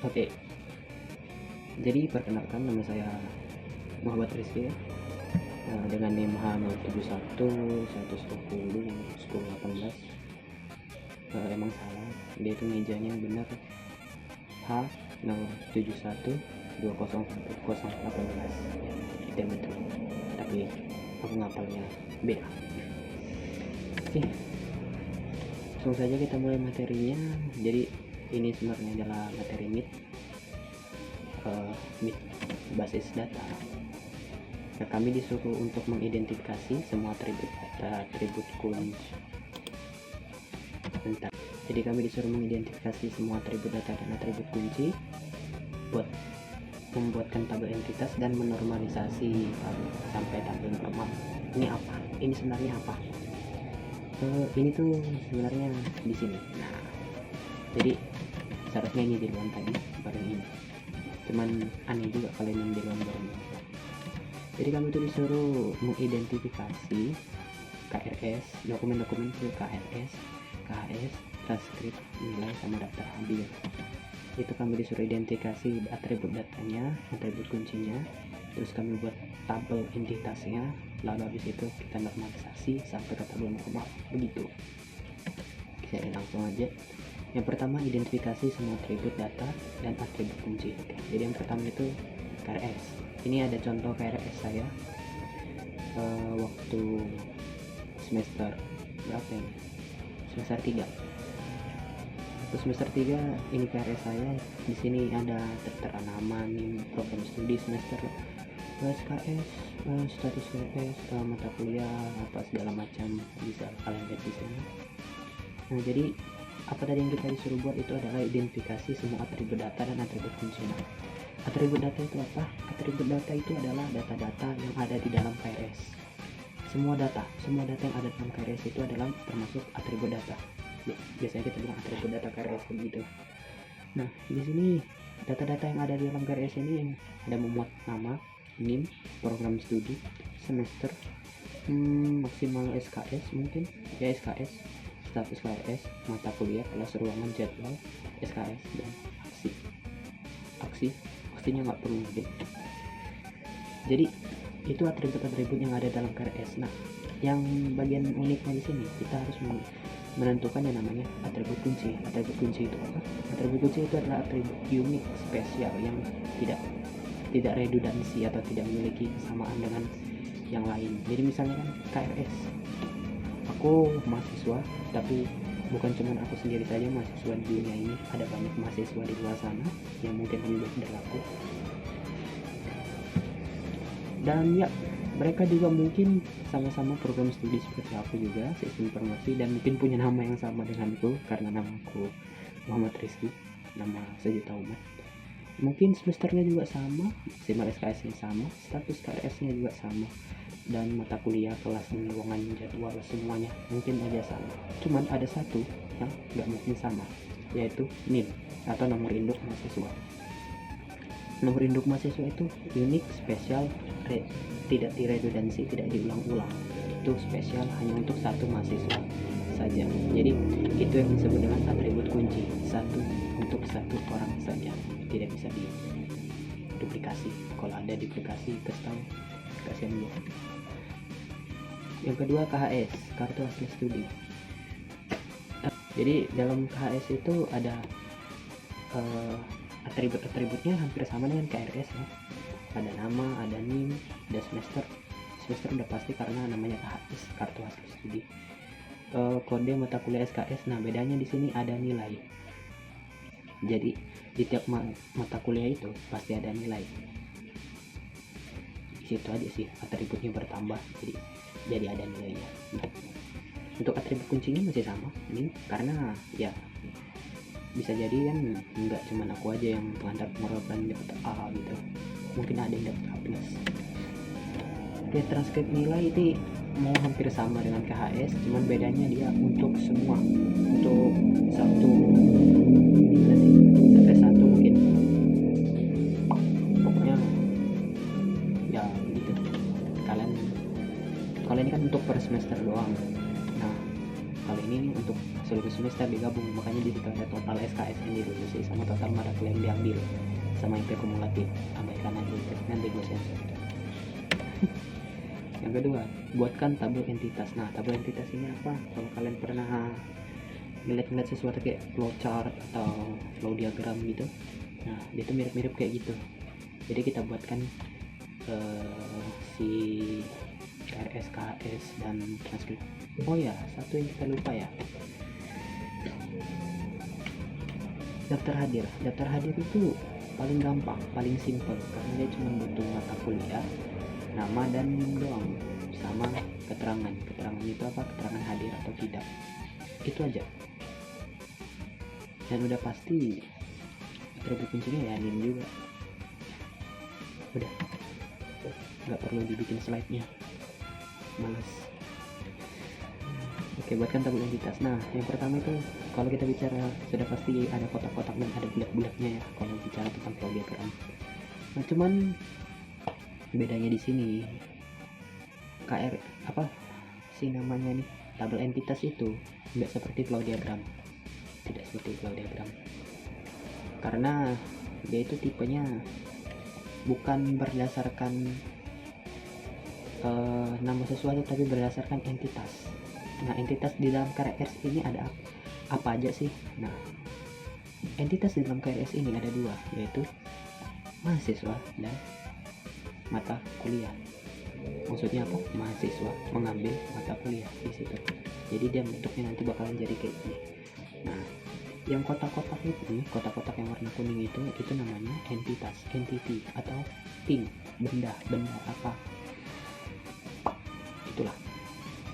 Oke, jadi perkenalkan, nama saya Muhammad Rizky ya. Dengan NIM H071 120 1018. Emang salah, dia itu mejanya benar H071 201 018 ya, itu betul, tapi aku ngapalnya beda. Oke, langsung saja kita mulai materinya. Jadi ini sebenarnya adalah materi MIT basis data. Nah, kami disuruh untuk mengidentifikasi semua atribut data, atribut kunci. Bentar. Jadi kami disuruh mengidentifikasi semua atribut data dan atribut kunci buat membuatkan tabel entitas dan menormalisasi sampai tabel normal. Ini apa? Ini sebenarnya apa? Ini tuh sebenarnya di sini. Nah, jadi seharusnya ini di luar tadi bareng ini. Cuman aneh juga kalau ini di luar bareng ini. Jadi kami tuh disuruh mengidentifikasi KRS, dokumen-dokumen ke KRS, KHS, transkrip, nilai, sama daftar hadir. Itu kami disuruh identifikasi atribut datanya, atribut kuncinya, terus kami buat tabel entitasnya, lalu habis itu kita normalisasi sampai ke tabel normal, begitu. Saya langsung aja. Yang pertama, identifikasi semua atribut data dan atribut kunci. Jadi yang pertama itu KRS. Ini ada contoh KRS saya waktu semester berapa ini? Semester 3. Terus semester 3 ini KRS saya. Di sini ada tertera nama, NIM, program studi, semester, SKS, status KRS, mata kuliah, apa segala macam, bisa kalian lihat di sini. Nah, jadi apa tadi yang kita disuruh buat itu adalah identifikasi semua atribut data dan atribut kunci. Atribut data itu apa? Atribut data itu adalah data-data yang ada di dalam KRS. Semua data yang ada dalam KRS itu adalah termasuk atribut data. Biasanya kita bilang atribut data KRS begitu. Nah, di sini data-data yang ada di dalam KRS ini ada memuat nama, NIM, program studi, semester, maksimal SKS mungkin ya, SKS, status KRS, mata kuliah, kelas, ruangan, jadwal, SKS, dan aksinya nggak perlu deh. Jadi itu atribut-atribut yang ada dalam KRS. Nah, yang bagian uniknya di sini kita harus menentukan yang namanya atribut kunci. Atribut kunci itu apa? Atribut kunci itu adalah atribut unik, spesial, yang tidak redundansi atau tidak memiliki kesamaan dengan yang lain. Jadi misalnya kan KRS, aku mahasiswa, tapi bukan cuma aku sendiri saja mahasiswa di dunia ini, ada banyak mahasiswa di luar sana yang mungkin lebih berlaku. Dan ya, mereka juga mungkin sama-sama program studi seperti aku juga, sistem informasi, dan mungkin punya nama yang sama denganku karena namaku Muhammad Rizky, nama sejuta umat. Mungkin semesternya juga sama, maksimal SKS-nya sama, status KRS-nya juga sama, dan mata kuliah, kelas, ruangan, jadwal, semuanya mungkin aja sama. Cuman ada satu yang nggak mungkin sama, yaitu NIM atau nomor induk mahasiswa. Nomor induk mahasiswa itu unik, spesial, tidak diredundansi, tidak diulang-ulang. Itu spesial hanya untuk satu mahasiswa saja. Jadi itu yang disebut dengan atribut kunci, satu untuk satu orang saja, tidak bisa diduplikasi. Kalau ada duplikasi, kasihan dia. Yang kedua, KHS, kartu asli studi. Jadi dalam KHS itu ada atribut-atributnya hampir sama dengan KRS ya. Ada nama, ada NIM, ada semester udah pasti karena namanya KHS, kartu hasil studi. Kode mata kuliah SKS. Nah, bedanya di sini ada nilai. Jadi di tiap mata kuliah itu pasti ada nilai. Di situ aja sih atributnya bertambah, jadi ada nilainya. Nah, untuk atribut kuncinya masih sama ini, karena ya bisa jadi kan nggak cuma aku aja yang pengantar pengoroban dapat A gitu, mungkin ada yang dapat A+. Oke, transkrip nilai itu mau hampir sama dengan KHS, cuman bedanya dia untuk semua, untuk satu sampai satu mungkin, pokoknya ya begitu. Kalian ini kan untuk per semester doang. Nah, kali ini nih untuk seluruh semester digabung, makanya di situ ada total SKS yang dilulusi sama total mata kuliah yang diambil sama IP kumulatif. Abaikan aja itu, nanti gue sensor. Yang kedua, buatkan tabel entitas. Nah, tabel entitas ini apa? Kalau kalian pernah ngeliat sesuatu kayak flowchart atau flow diagram gitu, nah itu mirip-mirip kayak gitu. Jadi kita buatkan si KRS dan transkrip. Oh ya, satu yang kita lupa ya, daftar hadir. Daftar hadir itu paling gampang, paling simple, karena dia cuma butuh mata kuliah, nama dan doang, sama keterangan. Keterangan itu apa? Keterangan hadir atau tidak, itu aja. Dan udah pasti atribut kuncinya ya NIM juga. Udah, nggak perlu dibikin slide-nya, males. Oke, buatkan tabel entitas. Nah, yang pertama itu kalau kita bicara sudah pasti ada kotak-kotak dan ada bulat-bulatnya ya kalau bicara tentang flow diagram. Nah, cuman bedanya di sini KR apa sih namanya nih, tabel entitas itu nggak seperti flow diagram. Tidak seperti flow diagram. Karena dia itu tipenya bukan berdasarkan nama sesuatu, tapi berdasarkan entitas. Nah, entitas di dalam KRS ini ada apa aja sih? Nah, entitas di dalam KRS ini ada dua, yaitu mahasiswa dan mata kuliah. Maksudnya apa? Mahasiswa mengambil mata kuliah di situ. Jadi dia bentuknya nanti bakalan jadi kayak gini. Nah, yang kotak-kotak itu, kotak-kotak yang warna kuning itu namanya entitas, entity atau thing, benda apa? Itulah.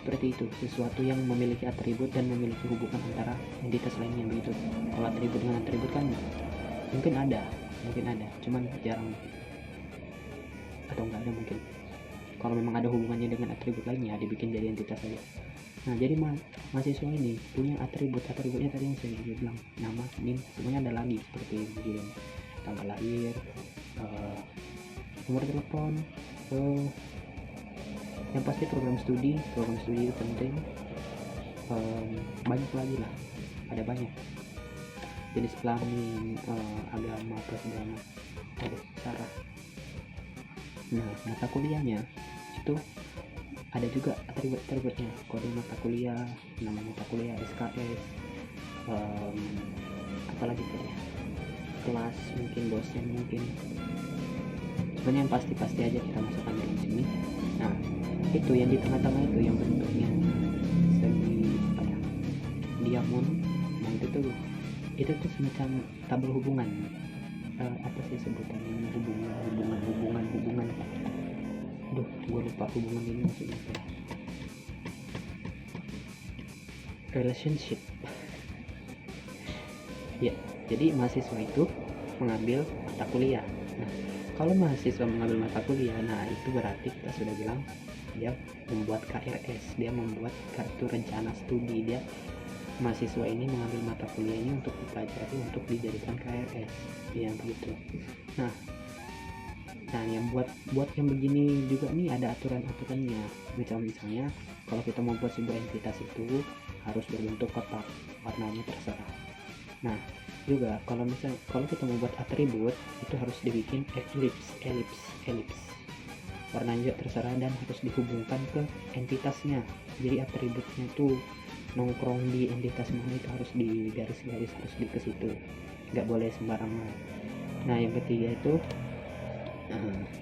Seperti itu, sesuatu yang memiliki atribut dan memiliki hubungan antara entitas lainnya begitu. Kalau atribut dengan atribut kan mungkin ada, cuman jarang atau enggak ada mungkin. Kalau memang ada hubungannya dengan atribut lainnya dibikin jadi entitas saja. Nah, jadi mahasiswa ini punya atributnya tadi yang saya bilang, nama, NIM, semuanya ada lagi seperti mungkin tanggal lahir, nomor telepon, yang pasti program studi itu penting. Banyak lagi lah, ada banyak jenis kelamin, agama, segala ada cara. Nah, mata kuliahnya itu ada juga atributnya, kode mata kuliah, nama mata kuliah, SKS, apalagi tadi ya, kelas mungkin, dosen mungkin. Sebenarnya yang pasti aja kita masukkan di sini. Nah, itu yang di tengah-tengah itu yang bentuknya segi diamond. Nah, itu tuh semacam tabel hubungan. Apa sih sebutannya? Hubungan. Aduh, gue lupa hubungan ini maksudnya apa. Relationship. Ya, jadi mahasiswa itu mengambil mata kuliah. Nah, kalau mahasiswa mengambil mata kuliah, nah itu berarti kita sudah bilang dia membuat KRS, dia membuat kartu rencana studi. Dia mahasiswa ini mengambil mata kuliah ini untuk dipelajari, untuk dijadikan KRS, ya begitu. Nah yang buat yang begini juga nih ada aturannya. Misalnya kalau kita mau buat sebuah entitas itu harus berbentuk kotak, warnanya terserah. Nah, juga kalau kita mau buat atribut itu harus dibikin elips, warnanya juga terserah dan harus dihubungkan ke entitasnya. Jadi atributnya tuh nongkrong di entitas mana itu harus di garis-garis, harus di ke situ, nggak boleh sembarangan. Nah, yang ketiga itu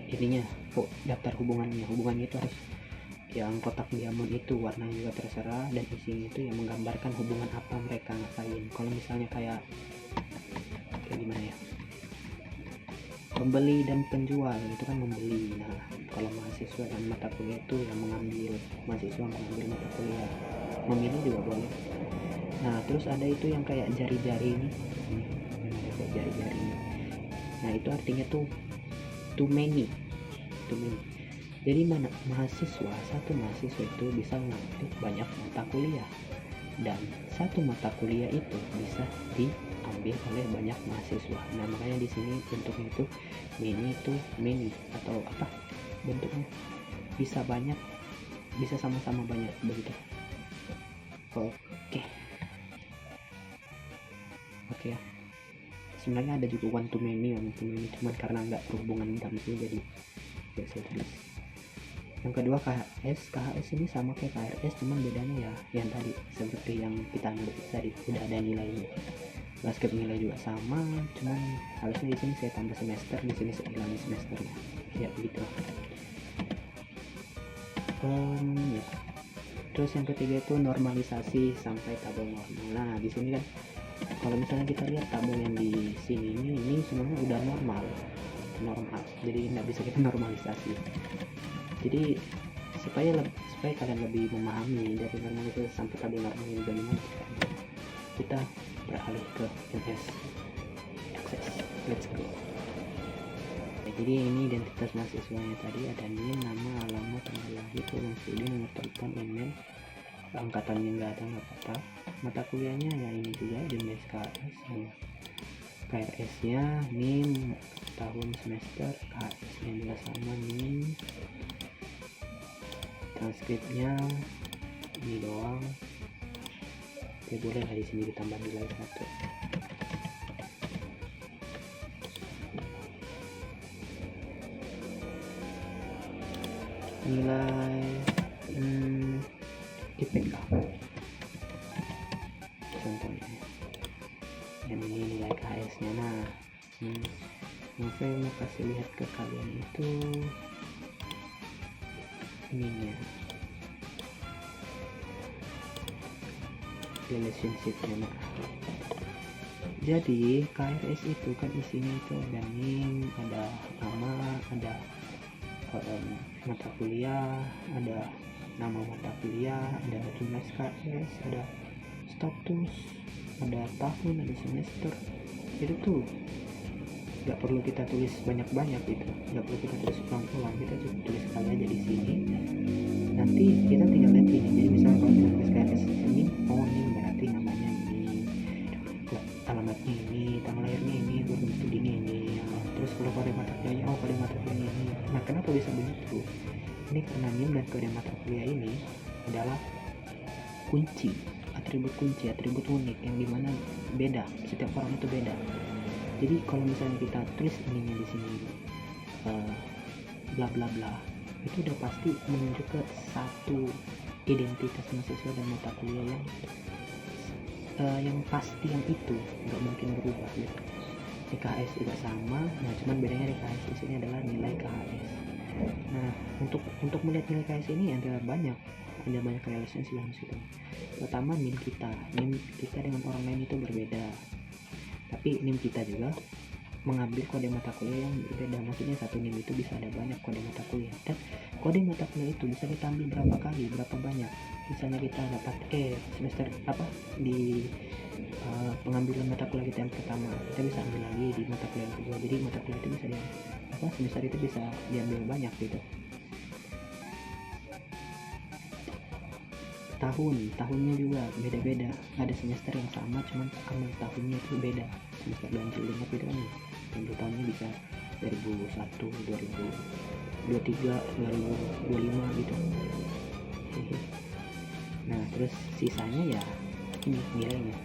ininya daftar hubungannya itu harus yang kotak diamond itu warnanya juga terserah, dan isinya itu yang menggambarkan hubungan apa mereka ngapain. Kalau misalnya kayak gimana ya, pembeli dan penjual itu kan membeli. Nah, kalau mahasiswa dan mata kuliah itu yang mengambil, mahasiswa mengambil mata kuliah, memilih juga boleh. Nah, terus ada itu yang kayak jari-jari ini, kayak jari-jari ini. Nah, itu artinya tuh too many. Jadi satu mahasiswa itu bisa mengambil banyak mata kuliah, dan satu mata kuliah itu bisa diambil oleh banyak mahasiswa. Nah, makanya di sini bentuknya itu many atau apa bentuknya, bisa banyak, bisa sama-sama banyak begitu. Oke. Oke ya, sebenarnya ada juga one to many, cuman karena nggak berhubungan langsung jadi nggak saya tulis. Yang kedua KHS ini sama kayak KRS, cuman bedanya ya yang tadi seperti yang kita ambil tadi udah ada nilainya. Basket nilai juga sama, cuman harusnya di sini saya tambah semester, di sini saya hilangi semesternya. Ya begitu. Ya. Terus yang ketiga itu normalisasi sampai tabel normal. Nah di sini kan kalau misalnya kita lihat tabel yang di sini ini sebenarnya udah normal, jadi nggak bisa kita normalisasi. Jadi supaya kalian lebih memahami dari normalisasi sampai tabel normal ini bagaimana kita beralih ke MS Access. Let's go. Jadi ini identitas mahasiswanya tadi, ada NIM, nama, alamat, tanggal lahir, umur studi, nomor telepon, email, angkatannya nggak ada nggak apa-apa. Mata kuliahnya ya ini juga jenis KS, KRS nya NIM, tahun, semester, KS nya juga sama NIM, transkripnya ini doang. Oke, boleh lah di sini ditambah nilai 1. Nilai IPK contohnya, dan ini nilai KS nya. Nah yang saya mau kasih lihat ke kalian itu ininya, relationship-nya. Nah jadi KRS itu kan isinya itu ada NIM, ada nama, ada mata kuliah, ada nama mata kuliah, ada jumlah SKS, ada status, ada tahun, ada semester. Itu tuh nggak perlu kita tulis banyak-banyak gitu, nggak perlu kita tulis ulang-ulang, kita cuma tulis sekali aja di sini. Nanti kita tinggal lihat ini. Jadi misalnya kalau kita tulis KRS ini, ini berarti namanya ini, alamatnya ini, tanggal lahirnya ini, umur studinya ini. Terus kalau kode mata kuliahnya, kode mata kuliahnya ini. Nah kenapa bisa begitu? Ini karena NIM dan kode mata kuliah ini adalah kunci, atribut kunci, atribut unik yang dimana beda, setiap orang itu beda. Jadi kalau misalnya kita tulis ininya di sini bla bla bla, itu udah pasti menunjuk ke satu identitas mahasiswa dan mata kuliah yang pasti, yang itu nggak mungkin berubah gitu. Di KHS juga sama, nah cuman bedanya di KHS di sini adalah nilai KHS. Nah untuk melihat nilai KHS ini ada banyak relasi yang situ. Pertama NIM kita dengan orang lain itu berbeda, tapi NIM kita juga mengambil kode mata kuliah yang berbeda. Maksudnya satu NIM itu bisa ada banyak kode mata kuliah, dan kode mata kuliah itu bisa kita ambil berapa kali, berapa banyak. Misalnya kita dapat semester di pengambilan mata kuliah kita yang pertama, kita bisa ambil lagi di mata kuliah yang kedua. Jadi mata kuliah itu bisa semester itu bisa diambil banyak gitu. Tahunnya juga beda-beda, ada semester yang sama cuman ambil tahunnya itu beda. Semester ganjil ingat itu kan, ambil tahunnya bisa 2001, 2023, 2025 gitu. Nah terus sisanya ya ini nilainya.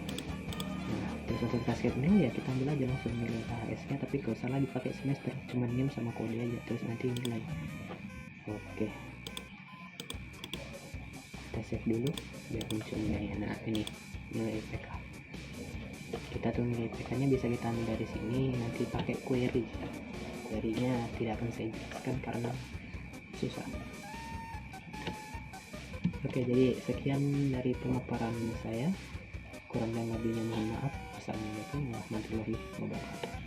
Nah terus untuk basket nilai ya kita ambil aja langsung nilai KHS nya, tapi kalau salah dipakai semester, cuman NIM sama kode aja, terus nanti nilai. Oke, kita save dulu biar muncul nilainya. Nah ini nilai IPK kita tuh, nilai IPK nya bisa kita ambil dari sini, nanti pakai query nya tidak akan saya jelaskan karena susah. Oke, jadi sekian dari pemaparan saya, kurang dan lebihnya mohon maaf. Assalamualaikum warahmatullahi wabarakatuh.